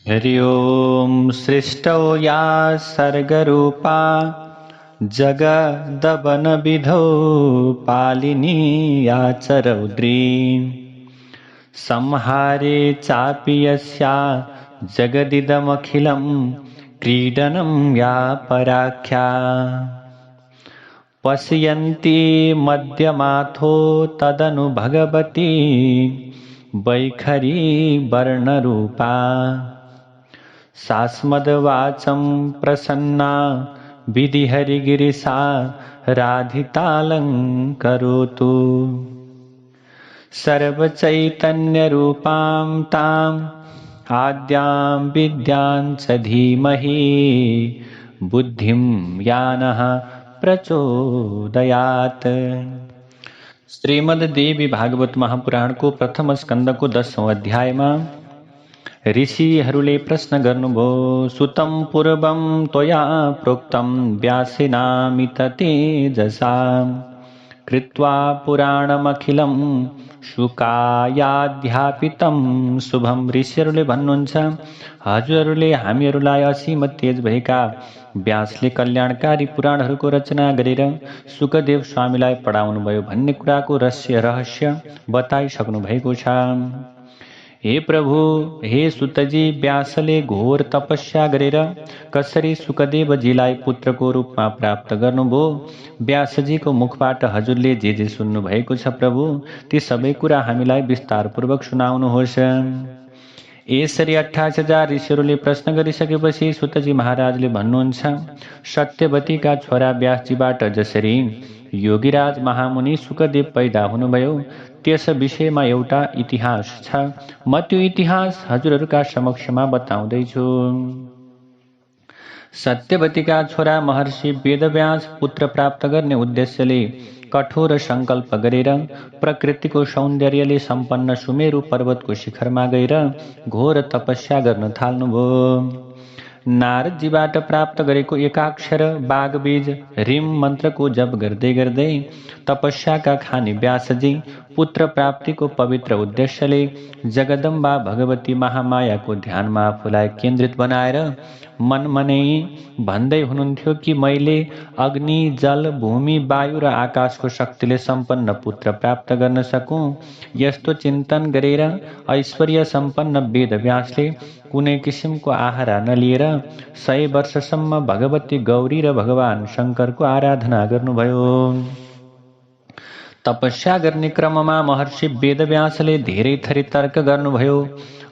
हरि ओम सृष्टौ या सर्गरूपा जगदवनविधौ पालिनी या च रौद्री संहारे चापि यस्या जगदिदमखिलं क्रीडनं या पराख्या पश्यन्ति मध्यमाथो तदनु भगवती वैखरी वर्णरूपा सास्मद्वाचं प्रसन्ना विधिहरिगिरिसा राधितालङ्करोतु सर्वचैतन्यरूपां ताम् आद्यां विद्यां च धीमहि बुद्धिं यानः प्रचोदयात्। श्रीमद् देवी भागवत महापुराण को प्रथम स्कंद को 10औं अध्यायमा ऋषिहरूले प्रश्न गर्नुभयो। सुतं पूर्वं त्वया प्रोक्तं व्यासेनामित तेजसा कृत्वा पुराणमखिलं शुकायाध्यापितं शुभम। ऋषिहरूले भन्नुहुन्छ, हजुरहरूले हामीहरूलाई असीम तेज भएका व्यासले कल्याणकारी पुराणहरूको रचना गरेर सुकदेव स्वामीलाई पढाउनुभयो भन्ने कुराको रहस्य बताइसक्नु भएको छ। हे प्रभु, हे सुतजी, व्यासले घोर तपस्या गरेर कसरी सुकदेवजीलाई पुत्रको रूपमा प्राप्त गर्नुभयो, व्यासजीको मुखबाट हजुरले जे सुन्नु भएको छ प्रभु, ती सबै कुरा हामीलाई विस्तारपूर्वक सुनाउनुहोस्। यसरी 28,000 ऋषिहरूले प्रश्न गरिसकेपछि सुतजी महाराजले भन्नुहुन्छ, सत्यवतीका छोरा व्यासजीबाट जसरी योगीराज महामुनि सुकदेव पैदा हुनुभयो त्यस विषयमा एउटा इतिहास छ। म त्यो इतिहास हजुरहरूका समक्षमा बताउँदैछु। सत्यवतीका छोरा महर्षि वेदव्यास पुत्र प्राप्त गर्ने उद्देश्यले कठोर संकल्प गरेर प्रकृतिको सौन्दर्यले सम्पन्न सुमेरु पर्वतको शिखरमा गएर घोर तपस्या गर्न थाल्नुभयो। नारदजीबाट प्राप्त गरेको एकाक्षर बागबीज ह्रीम मन्त्रको जप गर्दै गर्दै तपस्याका खानी व्यासजी पुत्र प्राप्तिको पवित्र उद्देश्यले जगदम्बा भगवती महामायाको ध्यानमा आफूलाई केन्द्रित बनाएर मनमनै भन्दै हुनुहुन्थ्यो कि मैले अग्नि, जल, भूमि, वायु र आकाशको शक्तिले सम्पन्न पुत्र प्राप्त गर्न सकूं। यस्तो चिन्तन गरेर ऐश्वर्य सम्पन्न वेदव्यासले कुनै किसिमको आहार नलिएर 100 वर्षसम्म भगवती गौरी र भगवान शङ्करको आराधना गर्नुभयो। तपस्या गर्ने क्रममा महर्षि वेदव्यासले धेरै थरी तर्क गर्नुभयो।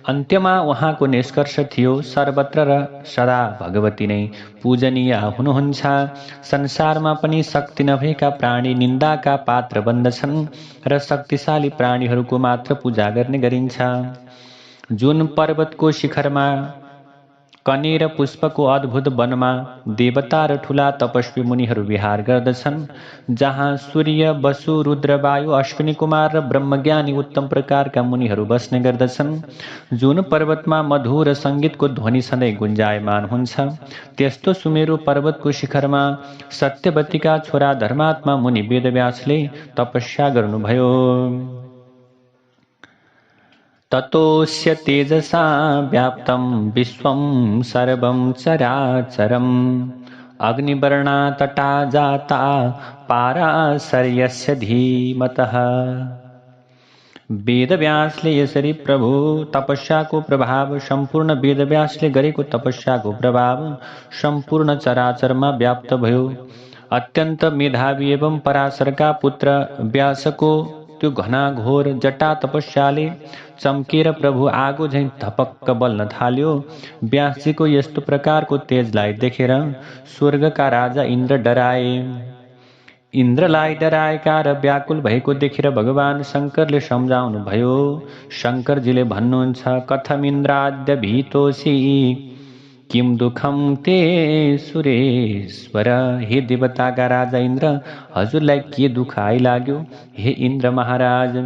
अन्त्यमा उहाँको निष्कर्ष थियो, सर्वत्र र सदा भगवती नै पूजनीय हुनुहुन्छ। संसारमा पनि शक्ति नभएका प्राणी निन्दाका पात्र बन्दछन् र शक्तिशाली प्राणीहरूको मात्र पूजा गर्ने गरिन्छ। जुन पर्वतको शिखरमा कनेर पुष्पको अद्भुत वनमा देवता र ठूला तपस्वी मुनिहरू विहार गर्दछन्, जहाँ सूर्य, वसु, रुद्र, वायु, अश्विनी कुमार र ब्रह्मज्ञानी उत्तम प्रकारका मुनिहरू बस्ने गर्दछन्, जुन पर्वतमा मधुर सङ्गीतको ध्वनि सधैँ गुन्जायमान हुन्छ, त्यस्तो सुमेरु पर्वतको शिखरमा सत्यवतीका छोरा धर्मात्मा मुनि वेदव्यासले तपस्या गर्नुभयो। ततोऽस्य तेजसा व्याप्तं विश्वं सर्वं चराचरम् अग्निवर्णा तटा जाता पाराशर्यस्य धीमतः। वेदव्यासले यसरी प्रभु तपस्याको प्रभाव सम्पूर्ण वेदव्यासले गरेको तपस्याको प्रभाव सम्पूर्ण चराचरमा व्याप्त भयो। अत्यन्त मेधावी एवं पराशरका पुत्र व्यासको त्यो घनाघोर जटा तपस्याले चम्केर प्रभु आगो झैं धपक्क बल्न थाल्यो। व्यासजीको यस्तो प्रकारको तेजलाई देखेर स्वर्गका राजा इन्द्र डराए। इन्द्रलाई डराएका र व्याकुल भएको देखेर भगवान शङ्करले सम्झाउनु भयो। शङ्करजीले भन्नुहुन्छ, कथमिन्द्राद्य भीतोऽसि किम दुःखम ते सुरेश्वर। हे देवताका राजा इन्द्र, हजुरलाई के दुःख आइलाग्यो? हे इन्द्र महाराज,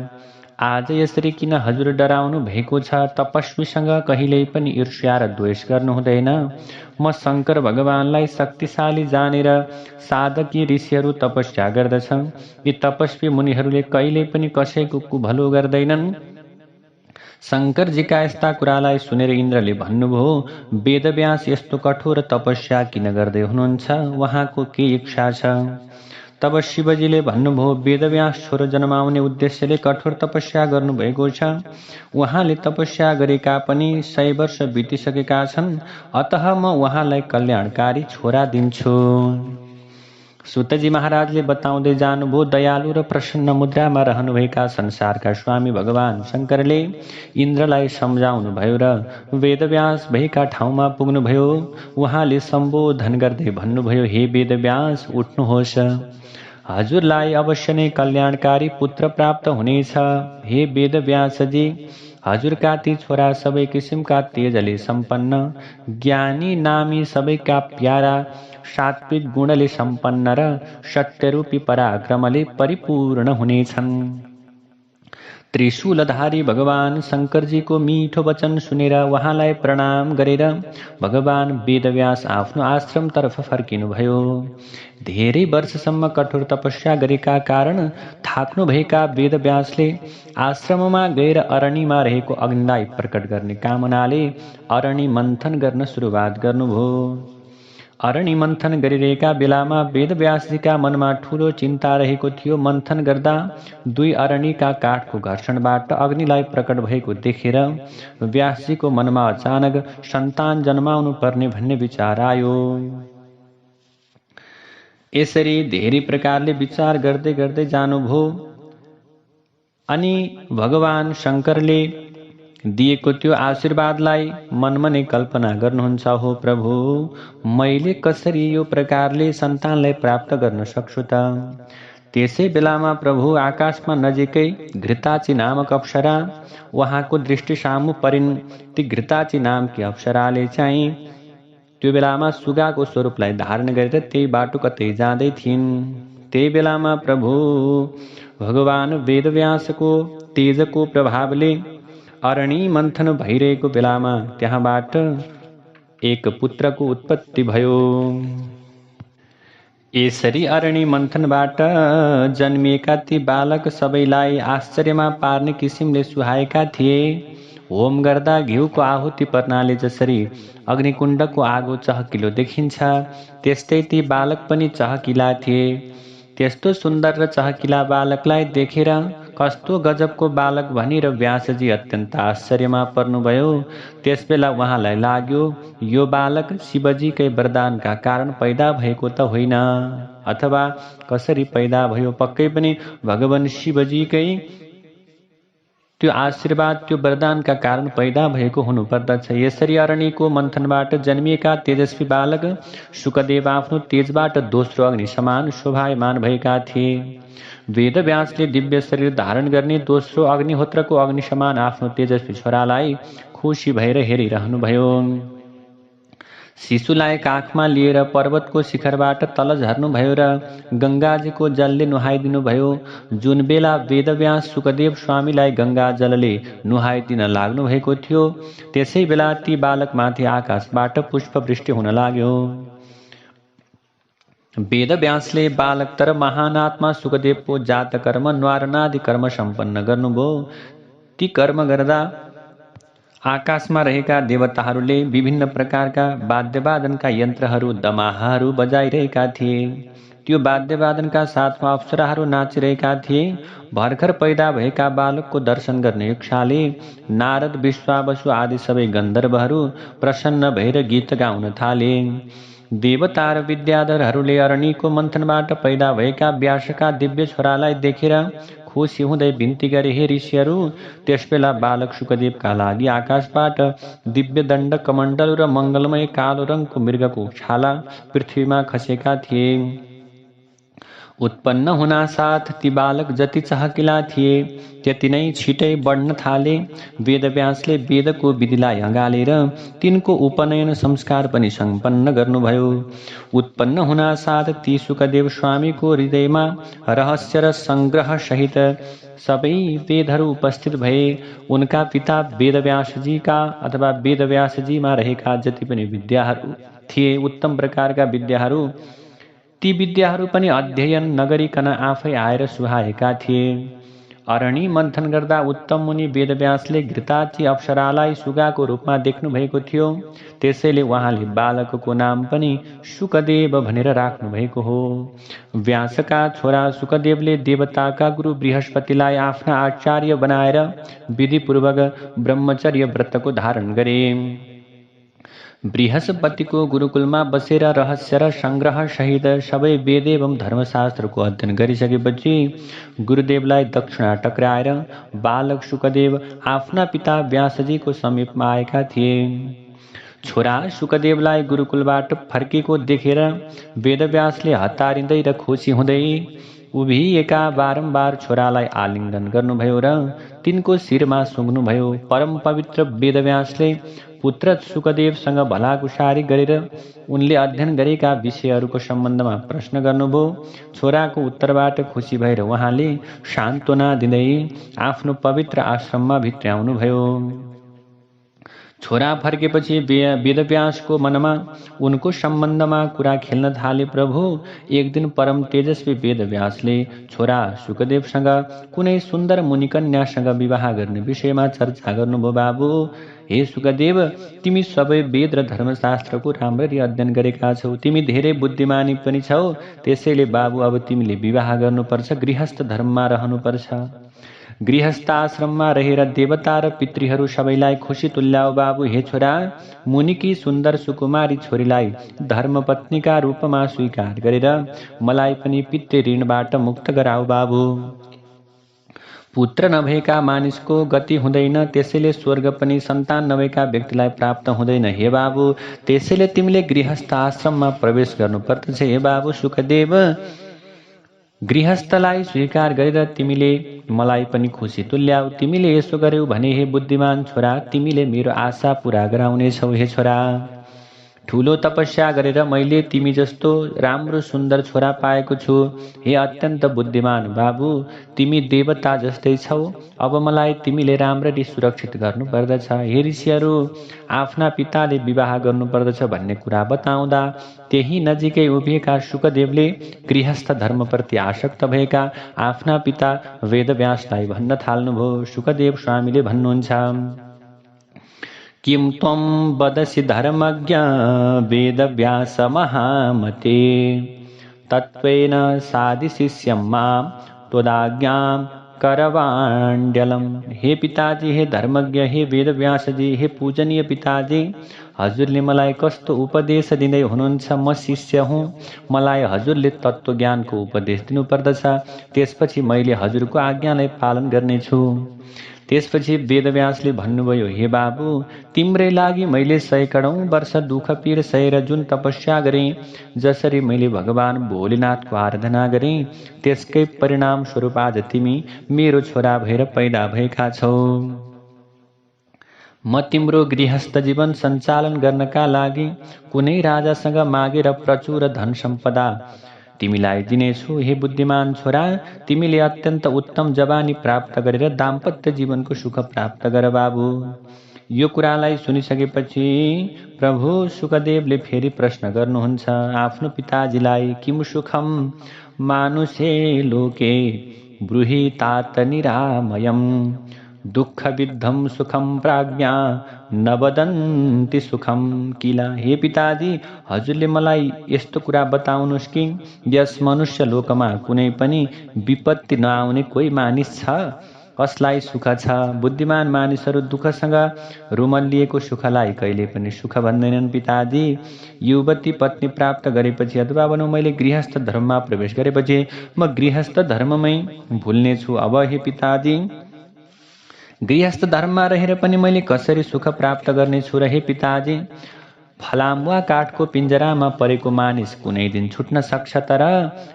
आज यसरी किन हजुर डराउनु भएको छ? तपस्वीसँग कहिल्यै पनि ईर्ष्या र द्वेष गर्नु हुँदैन। म शङ्कर भगवानलाई शक्तिशाली जानेर साधकी ऋषिहरू तपस्या गर्दछन्। यी तपस्वी मुनिहरूले कहिल्यै पनि कसैको कुभलो गर्दैनन्। शङ्करजीका यस्ता कुरालाई सुनेर इन्द्रले भन्नुभयो, वेदव्यास यस्तो कठोर तपस्या किन गर्दै हुनुहुन्छ? उहाँको के इच्छा छ? तब शिवजीले भन्नुभयो, वेदव्यास छोरो जन्माउने उद्देश्यले कठोर तपस्या गर्नुभएको छ। उहाँले तपस्या गरेका पनि 100 वर्ष बितिसकेका छन्। अतः म उहाँलाई कल्याणकारी छोरा दिन्छु। सुतजी महाराजले बताउँदै जानुभयो, दयालु र प्रसन्न मुद्रामा रहनुभएका संसारका स्वामी भगवान शङ्करले इन्द्रलाई सम्झाउनु भयो र वेदव्यास भएका ठाउँमा पुग्नुभयो। उहाँले सम्बोधन गर्दै भन्नुभयो, हे वेदव्यास, उठ्नुहोस्। हजुरलाई अवश्य नै कल्याणकारी पुत्र प्राप्त हुनेछ। हे वेदव्यासजी, हजुरका ती छोरा सबै किसिमका तेजले सम्पन्न, ज्ञानी नामी सबैका प्यारा, सात्विक गुणले सम्पन्न र सत्यरूपी पराक्रमले परिपूर्ण हुनेछन्। त्रिशूलधारी भगवान शङ्करजीको मिठो वचन सुनेर उहाँलाई प्रणाम गरेर भगवान वेदव्यास आफ्नो आश्रमतर्फ फर्किनुभयो। धेरै वर्षसम्म कठोर तपस्या गरेका कारण थाक्नुभएका वेदव्यासले आश्रममा गएर अरणीमा रहेको अग्निलाई प्रकट गर्ने कामनाले अरणि मन्थन गर्न सुरुवात गर्नुभयो। अरणि मन्थन गरिरहेका बेलामा वेदव्यासजीका मनमा ठूलो चिन्ता रहेको थियो। मन्थन गर्दा 2 अरणिका काठको घर्षणबाट अग्निलाई प्रकट भएको देखेर व्यासजीको मनमा अचानक सन्तान जन्माउनु पर्ने भन्ने विचार आयो। यसरी धेरै प्रकारले विचार गर्दै गर्दै जानुभयो। अनि भगवान शङ्करले दिएको त्यो आशीर्वादलाई मनमा नै कल्पना गर्नुहुन्छ, हो प्रभु, मैले कसरी यो प्रकारले सन्तानलाई प्राप्त गर्न सक्छु त? त्यसै बेलामा प्रभु आकाशमा नजिकै घृताची नामक अप्सरा उहाँको दृष्टि सामु परिन्। ती घृताची नामकी अप्सराले चाहिँ त्यो बेलामा सुगाको स्वरूपलाई धारण गरेर त्यही बाटो कतै जाँदै थिइन्। त्यही बेलामा प्रभु भगवान वेदव्यासको तेजको प्रभावले अरणि मन्थन भइरहेको बेलामा त्यहाँबाट एक पुत्रको उत्पत्ति भयो। यसरी अरणि मन्थनबाट जन्मिएका ती बालक सबैलाई आश्चर्यमा पार्ने किसिमले सुहाएका थिए। होम गर्दा घिउको आहुति पर्नाले जसरी अग्निकुण्डको आगो चहकिलो देखिन्छ, त्यस्तै ती बालक पनि चहकिला थिए। त्यस्तो सुन्दर र चहकिला बालकलाई देखेर कस्तो गजबको बालक भनी र व्यासजी अत्यन्त आश्चर्यमा पर्नुभयो। त्यसबेला उहाँलाई लाग्यो, यो बालक शिवजीकै वरदानका कारण पैदा भएको त होइन, अथवा कसरी पैदा भयो? पक्कै पनि भगवान शिवजीकै त्यो आशीर्वाद, त्यो वरदानका कारण पैदा भएको हुनुपर्दछ। यसरी अरणिको मन्थनबाट जन्मिएका तेजस्वी बालक शुकदेव आफ्नो तेजबाट दोस्रो अग्नि समान शोभायमान भएका थिए। वेदव्यासले दिव्य शरीर धारण गर्ने दोस्रो अग्निहोत्रको अग्नि समान आफ्नो तेजस्वी छोरालाई खुसी भएर हेरिरहनुभयो। शिशुलाई काखमा लिएर पर्वतको शिखरबाट तल झर्नुभयो र गङ्गाजीको जलले नुहाइदिनुभयो। जुन बेला वेदव्यास शुकदेव स्वामीलाई गङ्गा जलले नुहाइदिन लाग्नु भएको थियो, त्यसै बेला ती बालकमाथि आकाशबाट पुष्पवृष्टि हुन लाग्यो। वेदव्यासले बालक तर महान आत्मा शुकदेवको जात कर्म न्वारणादि कर्म सम्पन्न गर्नुभयो। ती कर्म गर्दा आकाशमा रहेका देवताहरूले विभिन्न प्रकारका वाद्यवादनका यन्त्रहरू, दमाहाहरू बजाइरहेका थिए। त्यो वाद्यवादनका साथमा अप्सराहरू नाचिरहेका थिए। भर्खर पैदा भएका बालकको दर्शन गर्ने इच्छाले नारद, विश्वावसु आदि सबै गन्धर्वहरू प्रसन्न भएर गीत गाउन थाले। देवता र विद्याधरहरूले अरणिको मन्थनबाट पैदा भएका व्यासका दिव्य छोरालाई देखेर खुसी हुँदै बिन्ती गरे, हे ऋषिहरू, त्यसबेला बालक शुकदेवका लागि आकाशबाट दिव्य दण्ड, कमण्डल र मङ्गलमय कालो रङको मृगको छाला पृथ्वीमा खसेका थिए। उत्पन्न हुनासाथ ती बालक जति चहकिला थिए त्यति नै छिटै बढ्न थाले। वेदव्यासले वेदको विधिलाई अँगालेर तिनको उपनयन संस्कार पनि सम्पन्न गर्नुभयो। उत्पन्न हुनासाथ ती शुकदेव स्वामीको हृदयमा रहस्य र सङ्ग्रह सहित सबै वेदहरू उपस्थित भए। उनका पिता वेदव्यासजीका अथवा वेदव्यासजीमा रहेका जति पनि विद्याहरू थिए, उत्तम प्रकारका विद्याहरू, ती विद्याहरू पनि अध्ययन नगरिकन आफै आएर सुहाएका थिए। अरणी मन्थन गर्दा उत्तम मुनि वेदव्यासले घृताची अप्सरालाई सुगाको रूपमा देख्नु भएको थियो। त्यसैले उहाँले बालकको नाम पनि सुकदेव भनेर राख्नु भएको हो। व्यासका छोरा सुकदेवले देवताका गुरु बृहस्पतिलाई आफ्ना आचार्य बनाएर विधिपूर्वक ब्रह्मचर्य व्रतको धारण गरे। बृहस्पतिको गुरुकुलमा बसेर रहस्य र संग्रह सहित सबै वेद एवं धर्मशास्त्रको अध्ययन गरिसकेपछि गुरुदेवलाई दक्षिणा टक्राएर बालक सुकदेव आफ्ना पिता व्यासजीको समीपमा आएका थिए। छोरा सुकदेवलाई गुरुकुलबाट फर्केको देखेर वेदव्यासले हतारिँदै र खुसी हुँदै उभिएका बारम्बार छोरालाई आलिङ्गन गर्नुभयो र तिनको शिरमा सुँग्नुभयो। परम पवित्र वेदव्यासले पुत्र सुकदेवसँग भलाकुसारी गरेर उनले अध्ययन गरेका विषयहरूको सम्बन्धमा प्रश्न गर्नुभयो। छोराको उत्तरबाट खुसी भएर उहाँले सान्त्वना दिँदै आफ्नो पवित्र आश्रममा भित्र्याउनुभयो। छोरा फर्केपछि वेदव्यासको मनमा उनको सम्बन्धमा कुरा खेल्न थाले। प्रभु, एक दिन परम तेजस्वी वेदव्यासले छोरा सुकदेवसँग कुनै सुन्दर मुनिकन्यासँग विवाह गर्ने विषयमा चर्चा गर्नुभयो। बाबु, हे सुकदेव, तिमी सबै वेद र धर्मशास्त्रको राम्ररी अध्ययन गरेका छौ, तिमी धेरै बुद्धिमानी पनि छौ। त्यसैले बाबु, अब तिमीले विवाह गर्नुपर्छ, गृहस्थ धर्ममा रहनुपर्छ। गृहस्थाश्रममा रहेर देवता र पितृहरू सबैलाई खुसी तुल्याऊ। बाबु, हे छोरा, मुनिकी सुन्दर सुकुमारी छोरीलाई धर्मपत्नीका रूपमा स्वीकार गरेर मलाई पनि पितृ ऋणबाट मुक्त गराऊ। बाबु, पुत्र नभएका मानिसको गति हुँदैन, त्यसैले स्वर्ग पनि सन्तान नभएका व्यक्तिलाई प्राप्त हुँदैन। हे बाबु, त्यसैले तिमीले गृहस्थ आश्रममा प्रवेश गर्नुपर्दछ। हे बाबु सुकदेव, गृहस्थलाई स्वीकार गरेर तिमीले मलाई पनि खुसी तुल्याऊ। तिमीले यसो गर्यौ भने हे बुद्धिमान छोरा, तिमीले मेरो आशा पूरा गराउनेछौ। हे छोरा, ठुलो तपस्या गरेर मैले तिमी जस्तो राम्रो सुन्दर छोरा पाएको छु। हे अत्यन्त बुद्धिमान बाबु, तिमी देवता जस्तै छौ। अब मलाई तिमीले राम्ररी सुरक्षित गर्नुपर्दछ। हे ऋषिहरू, आफ्ना पिताले विवाह गर्नुपर्दछ भन्ने कुरा बताउँदा त्यही नजिकै उभिएका सुकदेवले गृहस्थ धर्मप्रति आसक्त भएका आफ्ना पिता वेदव्यासलाई भन्न थाल्नुभयो। सुकदेव स्वामीले भन्नुहुन्छ, किं त्वं वदसि धर्मज्ञ वेदव्यास महामते, तत्त्वेन साधिशिष्यं मां त्वदाज्ञां करवाण्ड्यलम। हे पिताजी, हे धर्मज्ञ, हे वेदव्यासजी, हे पूजनीय पिताजी, हजुरले मलाई कस्तो उपदेश दिँदै हुनुहुन्छ। म शिष्य हुँ, मलाई हजुरले तत्त्वज्ञानको उपदेश दिनुपर्दछ। त्यसपछि मैले हजुरको आज्ञालाई पालन गर्नेछु। त्यसपछि वेदव्यासले भन्नुभयो, हे बाबु, तिम्रै लागि मैले सैकडौँ वर्ष दुःख पीड सहेर जुन तपस्या गरेँ, जसरी मैले भगवान भोलेनाथको आराधना गरेँ, त्यसकै परिणाम स्वरूप आज तिमी मेरो छोरा भएर पैदा भएका छौ। म तिम्रो गृहस्थ जीवन सञ्चालन गर्नका लागि कुनै राजासँग मागेर प्रचुर धन सम्पदा तिमीलाई दिनेछु। हे बुद्धिमान छोरा, तिमीले अत्यन्त उत्तम जवानी प्राप्त गरेर दाम्पत्य जीवनको सुख प्राप्त गर। बाबु, यो कुरालाई सुनिसकेपछि प्रभु सुकदेवले फेरि प्रश्न गर्नुहुन्छ आफ्नो पिताजीलाई, किम सुखम मानुषे लोके ब्रूहि तात निरामयम्, दुःख विद्धम सुखम प्राज्ञा न वदन्ति सुखम किला। हे पिताजी, हजुरले मलाई यस्तो कुरा बताउनुहोस् कि यस मनुष्य लोकमा कुनै पनि विपत्ति नआउने कोही मानिस छ? कसलाई सुख छ? बुद्धिमान मानिसहरू दुःखसँग रुमल्लिएको सुखलाई कहिले पनि सुख भन्दैनन्। पिताजी, युवती पत्नी प्राप्त गरेपछि अथवा भनौँ मैले गृहस्थ धर्ममा प्रवेश गरेपछि म गृहस्थ धर्ममै भुल्नेछु। अब हे पिताजी, गृहस्थ धर्ममा रहेर पनि मैले कसरी सुख प्राप्त गर्नेछु र? हे पिताजी, फलाम वा काठको पिञ्जरामा परेको मानिस कुनै दिन छुट्न सक्छ, तर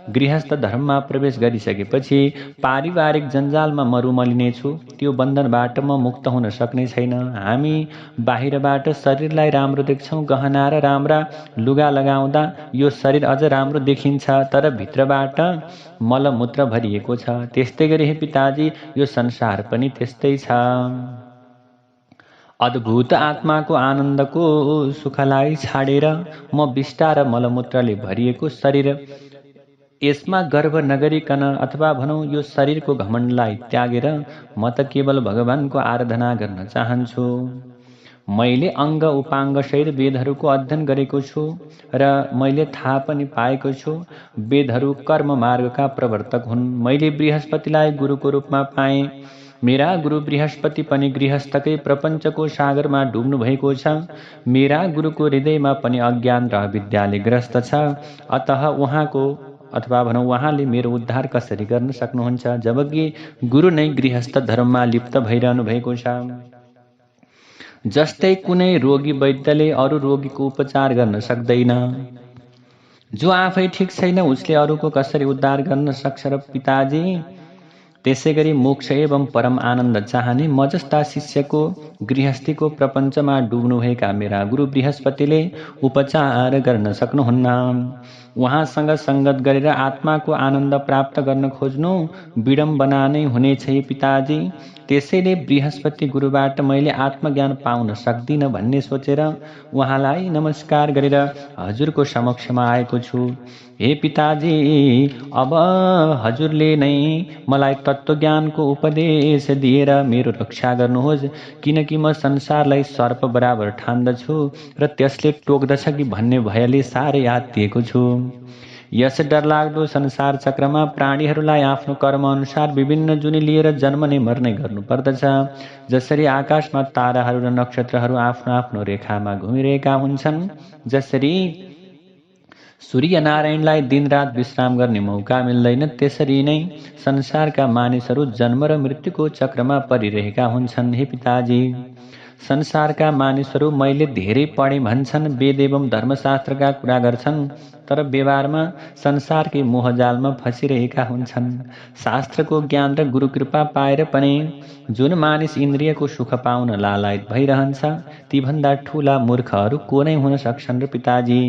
गृहस्थ धर्ममा प्रवेश गरिसकेपछि पारिवारिक जन्जालमा म रुमलिनेछु। त्यो बन्धनबाट म मुक्त हुन सक्ने छैन। हामी बाहिरबाट शरीरलाई राम्रो देख्छौँ, गहना र राम्रा लुगा लगाउँदा यो शरीर अझ राम्रो देखिन्छ, तर भित्रबाट मलमूत्र भरिएको छ। त्यस्तै गरी हे पिताजी, यो संसार पनि त्यस्तै छ। अद्भुत आत्माको आनन्दको सुखलाई छाडेर म विष्टा र मलमूत्रले भरिएको शरीर यसमा गर्व नगरिकन अथवा भनौँ यो शरीरको घमण्डलाई त्यागेर म त केवल भगवानको आराधना गर्न चाहन्छु। मैले अङ्ग उपाङ्गसहित वेदहरूको अध्ययन गरेको छु र मैले थाहा पनि पाएको छु वेदहरू कर्म मार्गका प्रवर्तक हुन्। मैले बृहस्पतिलाई गुरुको रूपमा पाएँ। मेरा गुरु बृहस्पति पनि गृहस्थकै प्रपञ्चको सागरमा डुब्नु भएको छ। मेरा गुरुको हृदयमा पनि अज्ञान र अविद्याले ग्रस्त छ। अतः उहाँको अथवा भनौँ उहाँले मेरो उद्धार कसरी गर्न सक्नुहुन्छ जबकि गुरु नै गृहस्थ धर्ममा लिप्त भइरहनु भएको छ। जस्तै कुनै रोगी वैद्यले अरू रोगीको उपचार गर्न सक्दैन। जो आफै ठिक छैन उसले अरूको कसरी उद्धार गर्न सक्छ र पिताजी? त्यसै गरी मोक्ष एवं परम आनन्द चाहने म जस्ता शिष्यको गृहस्थीको प्रपञ्चमा डुब्नुभएका मेरा गुरु बृहस्पतिले उपचार गर्न सक्नुहुन्न। उहाँसँग सङ्गत गरेर आत्माको आनन्द प्राप्त गर्न खोज्नु विडम्बना नै हुनेछ पिताजी। त्यसैले बृहस्पति गुरुबाट मैले आत्मज्ञान पाउन सक्दिनँ भन्ने सोचेर उहाँलाई नमस्कार गरेर हजुरको समक्षमा आएको छु। हे पिताजी, अब हजुरले नै मलाई तत्त्वज्ञानको उपदेश दिएर मेरो रक्षा गर्नुहोस्, किनकि म संसारलाई सर्प बराबर ठान्दछु र त्यसले टोक्दछ कि भन्ने भयले साह्रै आत्तिएको छु। यस डरलाग्दो संसार चक्रमा प्राणीहरूलाई आफ्नो कर्म अनुसार विभिन्न जुनी लिएर जन्मने मर्ने गर्नुपर्दछ। जसरी आकाशमा ताराहरू र नक्षत्रहरू आफ्नो आफ्नो रेखामा घुमिरहेका हुन्छन्, जसरी सूर्यनारायणलाई दिनरात विश्राम गर्ने मौका मिल्दैन, त्यसरी नै संसारका मानिसहरू जन्म र मृत्युको चक्रमा परिरहेका हुन्छन्। हे पिताजी, संसारका मानिसहरू मैले धेरै पढेँ भन्छन्, वेद एवं धर्मशास्त्रका कुरा गर्छन्, तर व्यवहारमा संसारकै मोहजालमा फसिरहेका हुन्छन्। शास्त्रको ज्ञान र गुरुकृपा पाएर पनि जुन मानिस इन्द्रियको सुख पाउन लालायत भइरहन्छ तीभन्दा ठुला मूर्खहरू को नै हुन सक्छन् र पिताजी?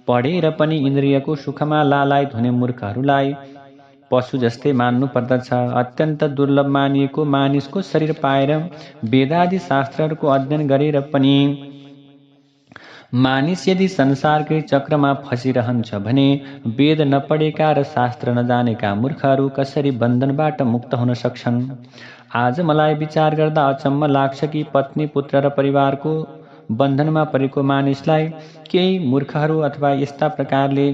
पढेर पनि इन्द्रियको सुखमा लालायत हुने मूर्खहरूलाई पशु जस्तै मान्नु पर्दछ। अत्यन्त दुर्लभ मानिएको मानिसको शरीर पाएर वेदादि शास्त्रहरूको अध्ययन गरेर पनि मानिस यदि संसारकै चक्रमा फसिरहन्छ भने वेद नपढेका र शास्त्र नजानेका मूर्खहरू कसरी बन्धनबाट मुक्त हुन सक्छन्? आज मलाई विचार गर्दा अचम्म लाग्छ कि पत्नी, पुत्र र परिवारको बन्धनमा परेको मानिसलाई केही मूर्खहरू अथवा यस्ता प्रकारले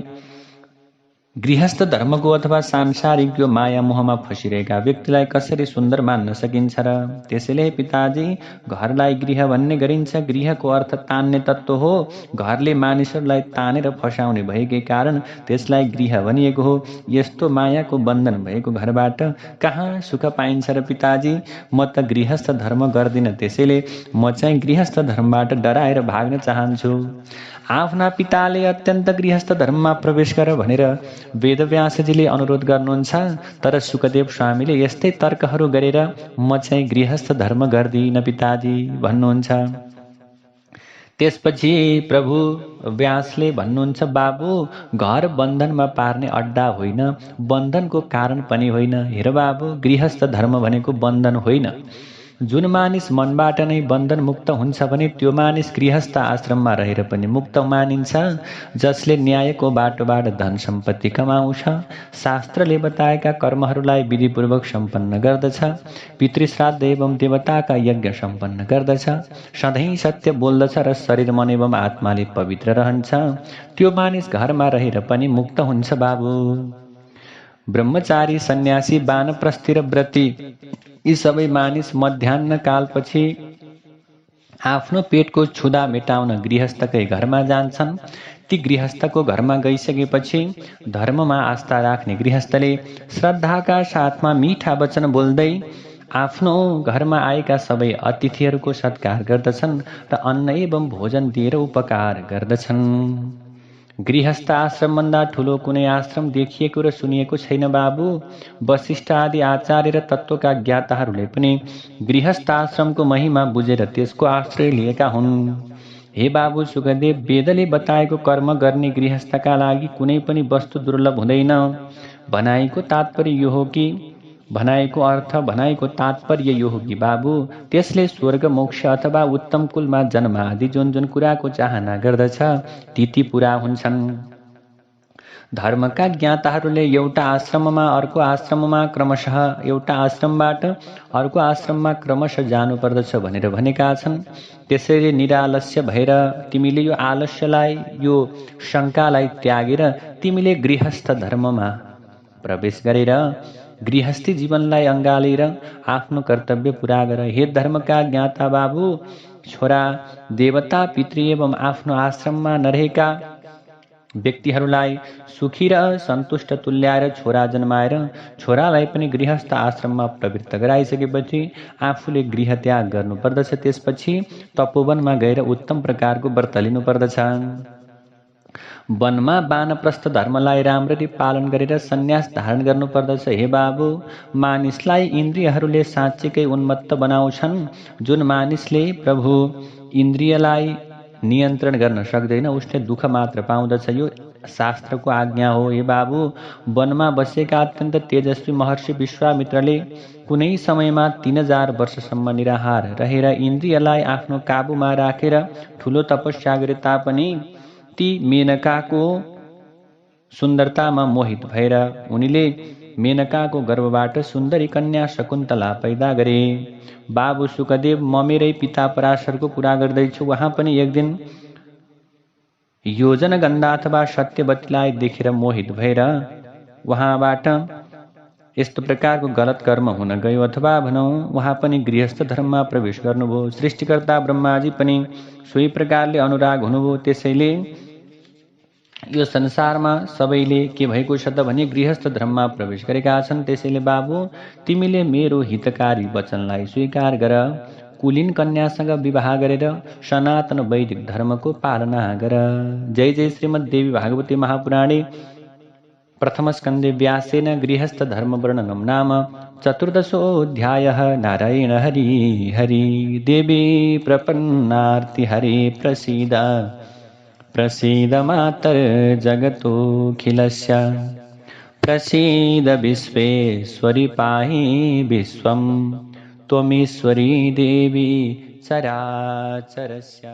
गृहस्थ धर्मको अथवा सांसारिक यो माया मोहमा फसिरहेका व्यक्तिलाई कसरी सुन्दर मान्न सकिन्छ र? त्यसैले पिताजी, घरलाई गृह भन्ने गरिन्छ। गृहको अर्थ तान्ने तत्त्व हो। घरले मानिसहरूलाई तानेर फसाउने भएकै कारण त्यसलाई गृह भनिएको हो। यस्तो मायाको बन्धन भएको घरबाट कहाँ सुख पाइन्छ र पिताजी? म त गृहस्थ धर्म गर्दिनँ, त्यसैले म चाहिँ गृहस्थ धर्मबाट डराएर भाग्न चाहन्छु। आफ्ना पिताले अत्यन्त गृहस्थ धर्ममा प्रवेश गर भनेर वेदव्यासजीले अनुरोध गर्नुहुन्छ, तर सुखदेव स्वामीले यस्तै तर्कहरू गरेर म चाहिँ गृहस्थ धर्म गर्दिनँ पिताजी भन्नुहुन्छ। त्यसपछि प्रभु व्यासले भन्नुहुन्छ, बाबु, घर बन्धनमा पार्ने अड्डा होइन, बन्धनको कारण पनि होइन। हेर बाबु, गृहस्थ धर्म भनेको बन्धन होइन। जुन मानिस मनबाट नै बन्धन मुक्त हुन्छ भने त्यो मानिस गृहस्थ आश्रममा रहेर पनि मुक्त मानिन्छ। जसले न्यायको बाटोबाट धन सम्पत्ति कमाउँछ, शास्त्रले बताएका कर्महरूलाई विधिपूर्वक सम्पन्न गर्दछ, पितृश्राद्ध एवं देवताका यज्ञ सम्पन्न गर्दछ, सधैँ सत्य बोल्दछ र शरीर, मन एवं आत्माले पवित्र रहन्छ, त्यो मानिस घरमा रहेर पनि मुक्त हुन्छ बाबु। ब्रह्मचारी, सन्यासी, वानप्रस्थी र व्रती यी सबै मानिस मध्याह्न कालपछि आफ्नो पेटको क्षुधा मेटाउन गृहस्थकै घरमा जान्छन्। ती गृहस्थको घरमा गइसकेपछि धर्ममा आस्था राख्ने गृहस्थले श्रद्धाका साथमा मिठा वचन बोल्दै आफ्नो घरमा आएका सबै अतिथिहरूको सत्कार गर्दछन् र अन्न एवं भोजन दिएर उपकार गर्दछन्। गृहस्थ आश्रमभन्दा ठुलो कुनै आश्रम देखिएको र सुनिएको छैन बाबु। वशिष्ठ आदि आचार्य र तत्त्वका ज्ञाताहरूले पनि गृहस्थ आश्रमको महिमा बुझेर त्यसको आश्रय लिएका हुन्। हे बाबु सुखदेव, वेदले बताएको कर्म गर्ने गृहस्थका लागि कुनै पनि वस्तु दुर्लभ हुँदैन। भनाइको तात्पर्य यो हो कि बाबु, त्यसले स्वर्ग, मोक्ष अथवा उत्तम कुलमा जन्म आदि जुन जुन कुराको चाहना गर्दछ ती ती पूरा हुन्छन्। धर्मका ज्ञाताहरूले एउटा आश्रममा अर्को आश्रममा क्रमशः एउटा आश्रमबाट अर्को आश्रममा क्रमशः जानुपर्दछ भनेर भनेका छन्। त्यसैले निरालस्य भएर तिमीले यो आलस्यलाई यो शङ्कालाई त्यागेर तिमीले गृहस्थ धर्ममा प्रवेश गरेर गृहस्थी जीवनलाई अँगालेर आफ्नो कर्तव्य पुरा गर। हे धर्मका ज्ञाता बाबु, छोरा देवता पितृ एवं आफ्नो आश्रममा नरहेका व्यक्तिहरूलाई सुखी र सन्तुष्ट तुल्याएर छोरा जन्माएर छोरालाई पनि गृहस्थ आश्रममा प्रवृत्त गराइसकेपछि आफूले गृह त्याग गर्नुपर्दछ। त्यसपछि तपोवनमा गएर उत्तम प्रकारको व्रत लिनुपर्दछ। वनमा वानप्रस्थ धर्मलाई राम्ररी पालन गरेर सन्यास धारण गर्नुपर्दछ। हे बाबु, मानिसलाई इन्द्रियहरूले साँच्चीकै उन्मत्त बनाउँछन्। जुन मानिसले प्रभु इन्द्रियलाई नियन्त्रण गर्न सक्दैन उसले दुःख मात्र पाउँदछ। यो शास्त्रको आज्ञा हो। हे बाबु, वनमा बसेका अत्यन्त तेजस्वी महर्षि विश्वामित्रले कुनै समयमा 3000 वर्षसम्म निराहार रहेर इन्द्रियलाई आफ्नो काबुमा राखेर ठुलो तपस्या गरे तापनि ती मेनकाको सुन्दरतामा मोहित भएर उनीले मेनकाको गर्भबाट सुन्दरी कन्या शकुन्तला पैदा गरे। बाबु सुकदेव, म मेरै पिता पराशरको कुरा गर्दैछु। उहाँ पनि एक दिन योजनगन्धा अथवा सत्यवतीलाई देखेर मोहित भएर उहाँबाट यस्तो प्रकारको गलत कर्म हुन गयो, अथवा भनौँ उहाँ पनि गृहस्थ धर्ममा प्रवेश गर्नुभयो। सृष्टिकर्ता ब्रह्माजी पनि सोही प्रकारले अनुराग हुनुभयो। त्यसैले यो संसारमा सबैले के भएको छ त भने गृहस्थ धर्ममा प्रवेश गरेका छन्। त्यसैले बाबु, तिमीले मेरो हितकारी वचनलाई स्वीकार गर। कुलीन कन्यासँग विवाह गरेर सनातन वैदिक धर्मको पालना गर। जय जय श्रीमद्देवी भागवती महापुराणे प्रथम स्कन्धे व्यासेन गृहस्थ धर्म वर्णनम नाम चतुर्दशोऽध्यायः। नारायण हरि हरि। देवी प्रपन्नार्ति हरे प्रसीद प्रसीद मातर्जगतोऽखिलस्य। प्रसीद विश्वेश्वरि पाहि विश्वं त्वमीश्वरी देवी चराचरस्य।